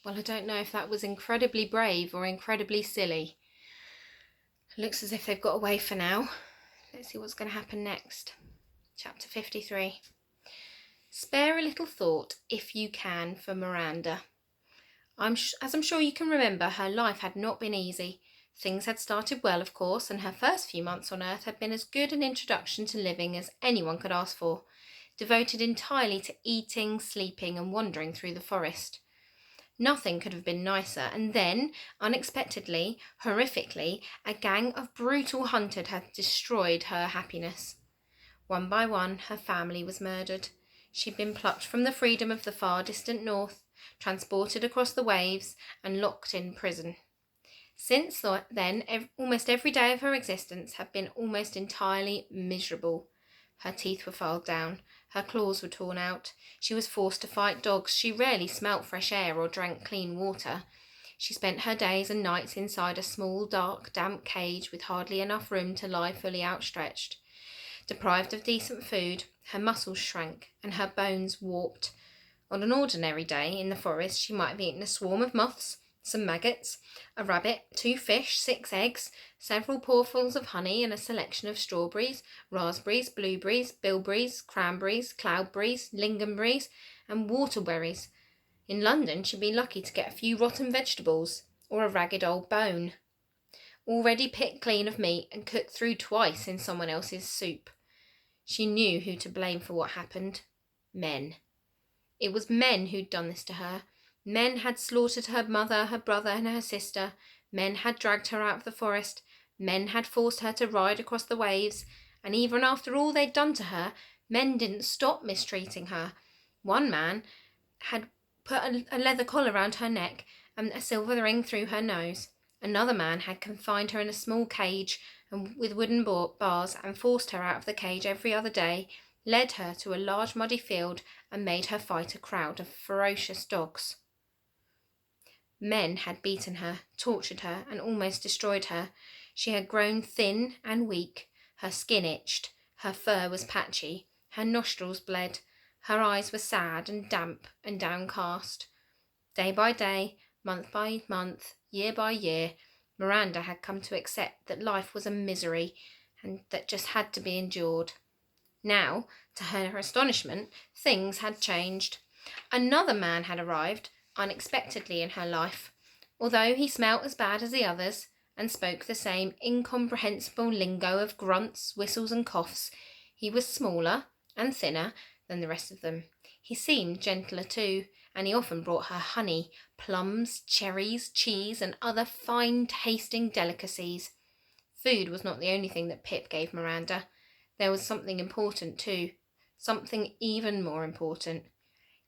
Well, I don't know if that was incredibly brave or incredibly silly. It looks as if they've got away for now. Let's see what's going to happen next. Chapter 53. Spare a little thought, if you can, for Miranda. As I'm sure you can remember, her life had not been easy. Things had started well, of course, and her first few months on Earth had been as good an introduction to living as anyone could ask for, devoted entirely to eating, sleeping, and wandering through the forest. Nothing could have been nicer, and then, unexpectedly, horrifically, a gang of brutal hunters had destroyed her happiness. One by one, her family was murdered. She'd been plucked from the freedom of the far distant north, transported across the waves, and locked in prison. Since then, almost every day of her existence had been almost entirely miserable. Her teeth were filed down, her claws were torn out. She was forced to fight dogs. She rarely smelt fresh air or drank clean water. She spent her days and nights inside a small, dark, damp cage with hardly enough room to lie fully outstretched. Deprived of decent food, her muscles shrank and her bones warped. On an ordinary day in the forest, she might have eaten a swarm of moths, some maggots, a rabbit, 2 fish, 6 eggs, several pailfuls of honey, and a selection of strawberries, raspberries, blueberries, bilberries, cranberries, cloudberries, lingonberries, and whortleberries. In London, she'd be lucky to get a few rotten vegetables, or a ragged old bone, already picked clean of meat and cooked through twice in someone else's soup. She knew who to blame for what happened. Men. It was men who'd done this to her. Men had slaughtered her mother, her brother, and her sister. Men had dragged her out of the forest. Men had forced her to ride across the waves. And even after all they'd done to her, men didn't stop mistreating her. One man had put a leather collar round her neck and a silver ring through her nose. Another man had confined her in a small cage and with wooden bars and forced her out of the cage every other day, led her to a large muddy field and made her fight a crowd of ferocious dogs. Men had beaten her, tortured her, and almost destroyed her. She had grown thin and weak. Her skin itched. Her fur was patchy. Her nostrils bled. Her eyes were sad and damp and downcast. Day by day, month by month, year by year, Miranda had come to accept that life was a misery and that just had to be endured. Now, to her astonishment, things had changed. Another man had arrived unexpectedly in her life. Although he smelt as bad as the others and spoke the same incomprehensible lingo of grunts, whistles, and coughs, he was smaller and thinner than the rest of them. He seemed gentler too, and he often brought her honey, plums, cherries, cheese, and other fine-tasting delicacies. Food was not the only thing that Pip gave Miranda. There was something important too, something even more important.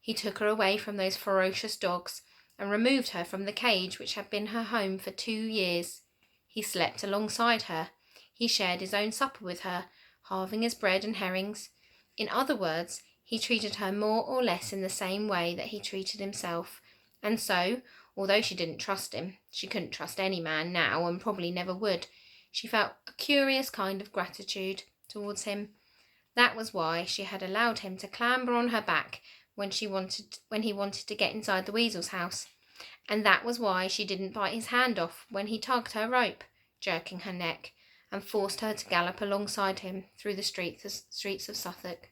He took her away from those ferocious dogs and removed her from the cage which had been her home for 2 years. He slept alongside her. He shared his own supper with her, halving his bread and herrings. In other words, he treated her more or less in the same way that he treated himself. And so, although she didn't trust him, she couldn't trust any man now and probably never would, she felt a curious kind of gratitude towards him. That was why she had allowed him to clamber on her back when he wanted to get inside the weasel's house. And that was why she didn't bite his hand off when he tugged her rope, jerking her neck, and forced her to gallop alongside him through the streets of Suffolk.